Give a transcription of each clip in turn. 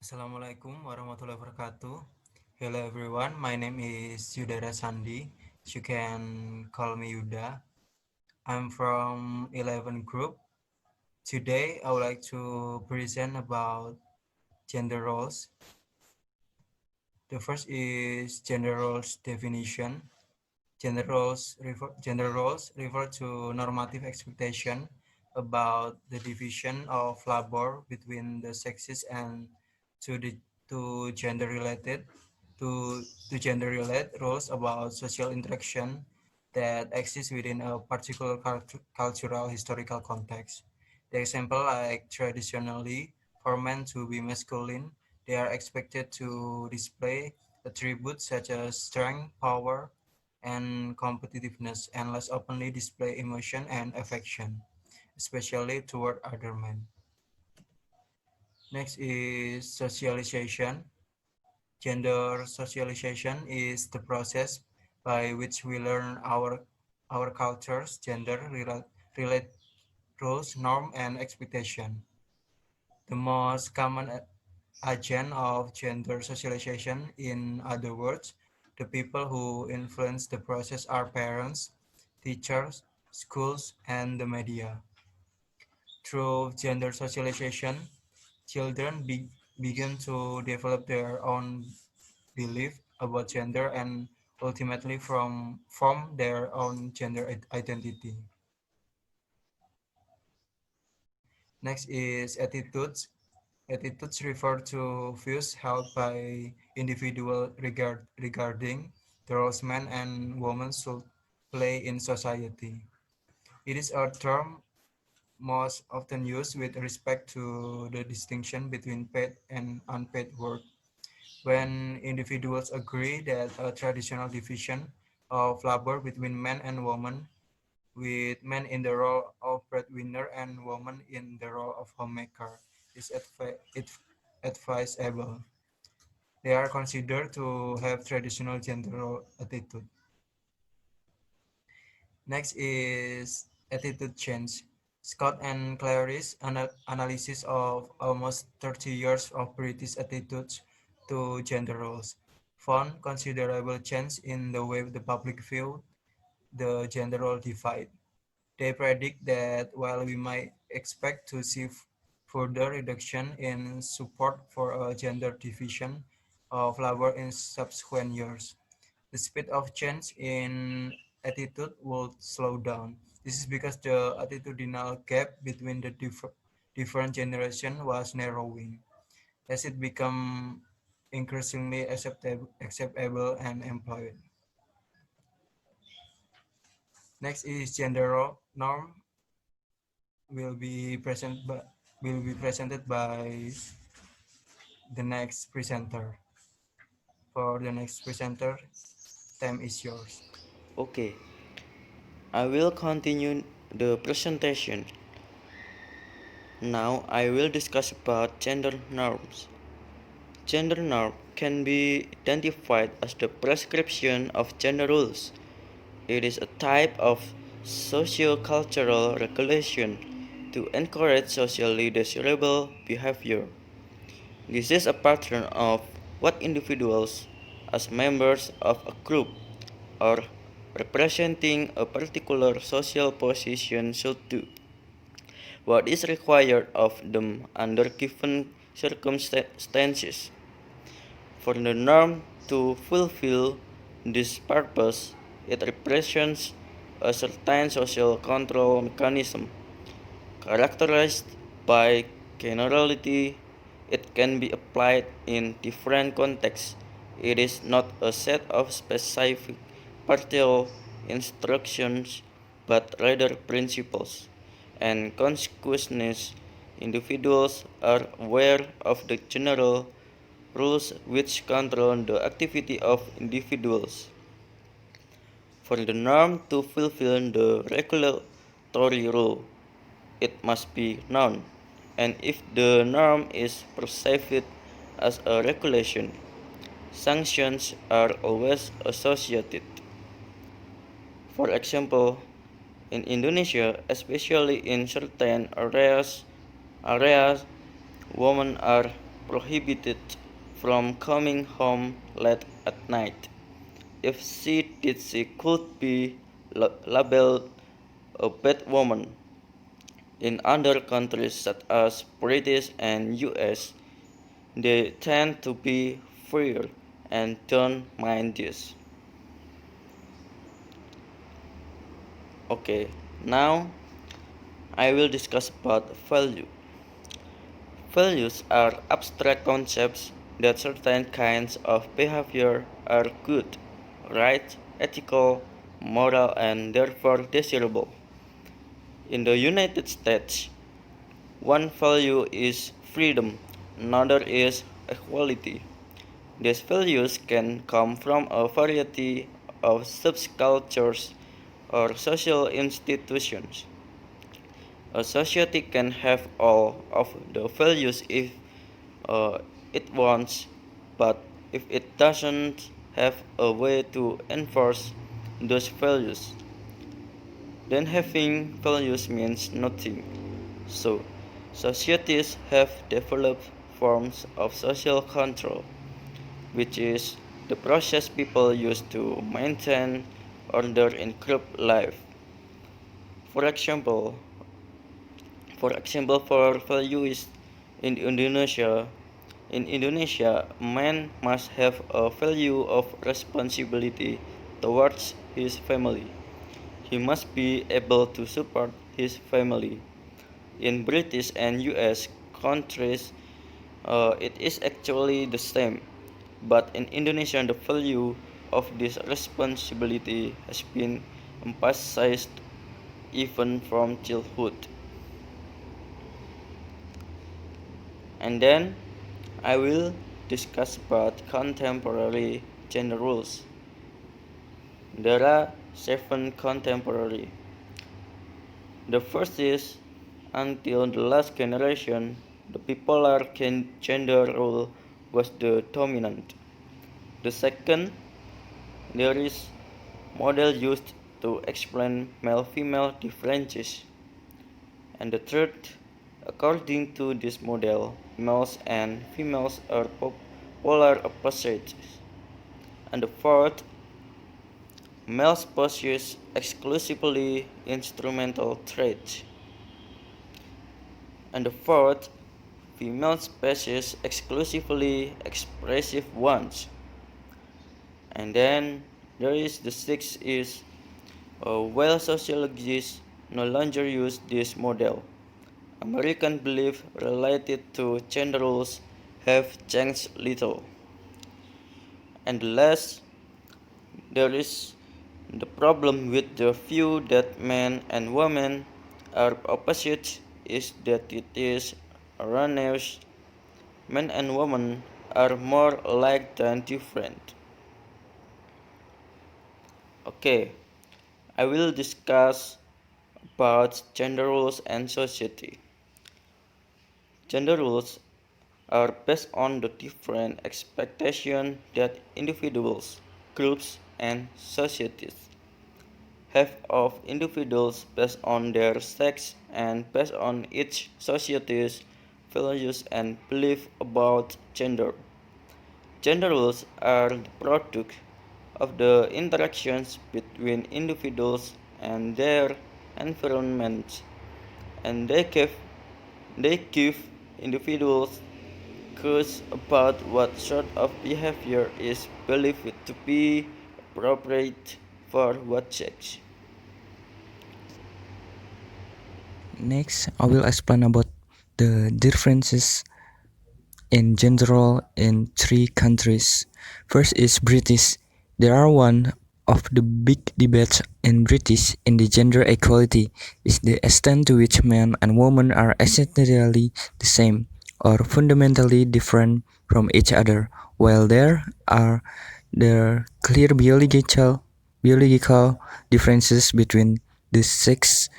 Assalamualaikum warahmatullahi wabarakatuh. Hello everyone, my name is Yudara Sandi. You can call me Yuda. I'm from 11 Group. Today I would like to present about gender roles. The first is gender roles definition. Gender roles refer to normative expectation about the division of labor between the sexes and to the to gender related to gender related roles about social interaction that exist within a particular cultural historical context. The example like traditionally for men to be masculine, they are expected to display attributes such as strength, power, and competitiveness, and less openly display emotion and affection, especially toward other men. Next is socialization. Gender socialization is the process by which we learn our cultures, gender relate roles, norm, and expectation. The most common agent of gender socialization, in other words, the people who influence the process are parents, teachers, schools, and the media. Through gender socialization, children begin to develop their own belief about gender and ultimately form their own gender identity. Next is attitudes. Attitudes refer to views held by individuals regarding the roles men and women should play in society. It is a term most often used with respect to the distinction between paid and unpaid work. When individuals agree that a traditional division of labor between men and women, with men in the role of breadwinner and women in the role of homemaker, is advisable. They are considered to have traditional gender role attitude. Next is attitude change. Scott and Clary's analysis of almost 30 years of British attitudes to gender roles found considerable change in the way the public viewed the gender role divide. They predict that while we might expect to see further reduction in support for a gender division of labor in subsequent years, the speed of change in attitude will slow down. This is because the attitudinal gap between the different generations was narrowing as it become increasingly acceptable and employed. Next is gender norm will be presented by the next presenter. For the next presenter, time is yours. Okay, I will continue the presentation. Now I will discuss about gender norms. Gender norm can be identified as the prescription of gender rules. It is a type of socio-cultural regulation to encourage socially desirable behavior. This is a pattern of what individuals, as members of a group or representing a particular social position, should do. What is required of them under given circumstances. For the norm to fulfill this purpose, it represents a certain social control mechanism. Characterized by generality, it can be applied in different contexts. It is not a set of specific partial instructions, but rather principles and consequences. Individuals are aware of the general rules which control the activity of individuals. For the norm to fulfill the regulatory rule, it must be known, and if the norm is perceived as a regulation, sanctions are always associated. For example, in Indonesia, especially in certain areas women are prohibited from coming home late at night. If she did, she could be labeled a bad woman. In other countries such as British and US, they tend to be freer and don't mind this. Okay, now I will discuss about value. Values are abstract concepts that certain kinds of behavior are good, right, ethical, moral, and therefore desirable. In the United States, one value is freedom, another is equality. These values can come from a variety of subcultures or social institutions. A society can have all of the values if it wants, but if it doesn't have a way to enforce those values, then having values means nothing. So, societies have developed forms of social control, which is the process people use to maintain order in group life. For example, for values in Indonesia, a man must have a value of responsibility towards his family. He must be able to support his family. In British and US countries, it is actually the same, but in Indonesia, the value of this responsibility has been emphasized even from childhood. And then I will discuss about contemporary gender roles. There are 7 contemporary. The first is until the last generation, the bipolar gender role was the dominant. The second, there is model used to explain male-female differences. And the third, according to this model, males and females are polar opposites. And the fourth, males possess exclusively instrumental traits. And the fourth, females possess exclusively expressive ones. And then there is the sixth is while sociologists no longer use this model, American beliefs related to gender roles have changed little. And last, there is the problem with the view that men and women are opposites is that it is erroneous. Men and women are more alike than different. Okay, I will discuss about gender roles and society. Gender roles are based on the different expectations that individuals, groups, and societies have of individuals based on their sex and based on each society's values and belief about gender. Gender roles are the product of the interactions between individuals and their environments, and they give individuals cues about what sort of behavior is believed to be appropriate for what sex. Next, I will explain about the differences in gender role in 3 countries. First is British. There are one of the big debates in British in the gender equality is the extent to which men and women are essentially the same or fundamentally different from each other. While there are clear biological differences between the sex,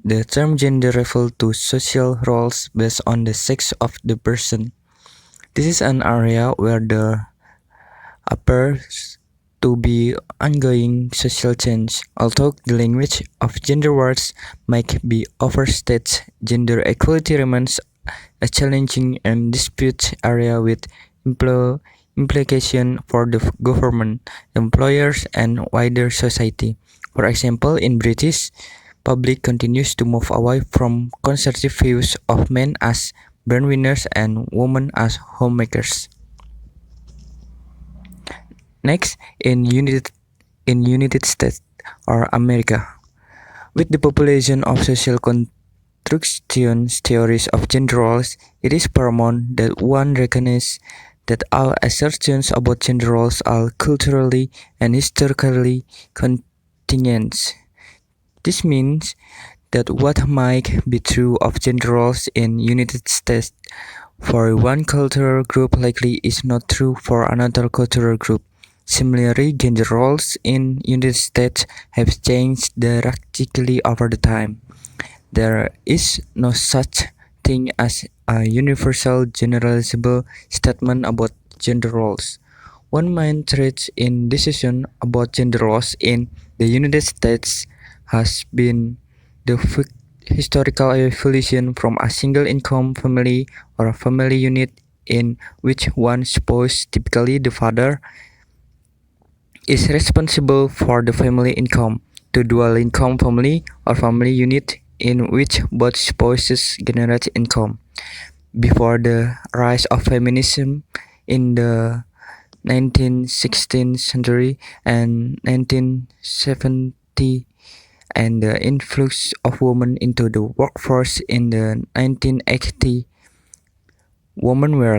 the term gender refers to social roles based on the sex of the person. This is an area where there appears to be ongoing social change. Although the language of gender words might be overstated, gender equality remains a challenging and dispute area with implication for the government, employers, and wider society. For example, in British public continues to move away from conservative views of men as breadwinners and women as homemakers. Next, in United States or America, with the population of social construction theories of gender roles, it is paramount that one recognizes that all assertions about gender roles are culturally and historically contingent. This means that what might be true of gender roles in United States for one cultural group likely is not true for another cultural group. Similarly, gender roles in United States have changed drastically over the time. There is no such thing as a universal generalizable statement about gender roles. One main thread in decision about gender roles in the United States has been the historical evolution from a single income family or a family unit in which one spouse, typically the father, is responsible for the family income, to dual income family or family unit in which both spouses generate income. Before the rise of feminism in the 19th century and 1970, and the influx of women into the workforce in the 1980s, women were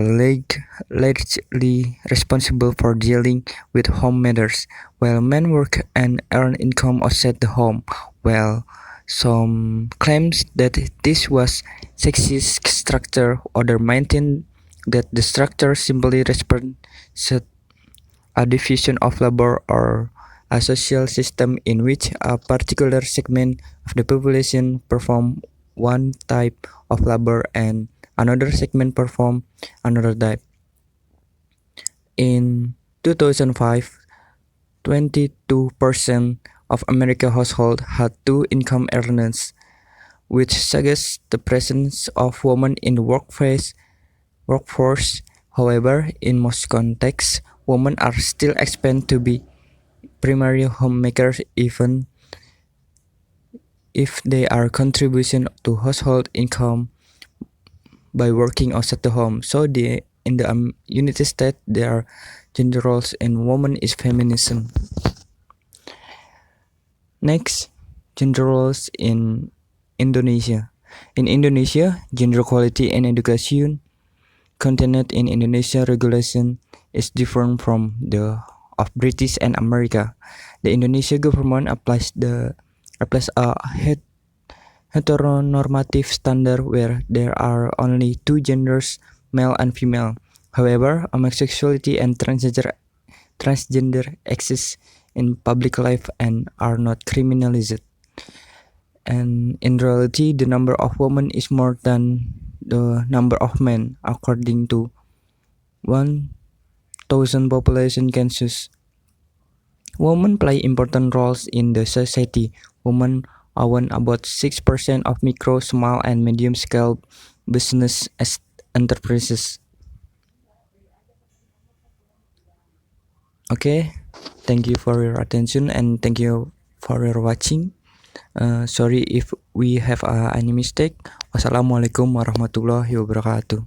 largely responsible for dealing with home matters, while men work and earn income outside the home. Well, some claims that this was sexist structure, others maintain that the structure simply represents a division of labor or a social system in which a particular segment of the population perform one type of labor and another segment perform another type. In 2005, 22% of American households had two income earners, which suggests the presence of women in the workforce. However, in most contexts, women are still expected to be primary homemakers even if they are contribution to household income by working outside the home. So in the United States, there are gender roles and woman is feminism. Next, gender roles in Indonesia. In Indonesia, gender equality and education contained in Indonesia regulation is different from the of British and America. The Indonesia government applies a heteronormative standard where there are only two genders, male and female. However, homosexuality and transgender exist in public life and are not criminalized. And in reality, the number of women is more than the number of men, according to 1,000 population census. Women play important roles in the society. Women own about 6% of micro, small, and medium-scale business enterprises. Okay, thank you for your attention and thank you for your watching. Sorry if we have any mistake. Wassalamualaikum warahmatullahi wabarakatuh.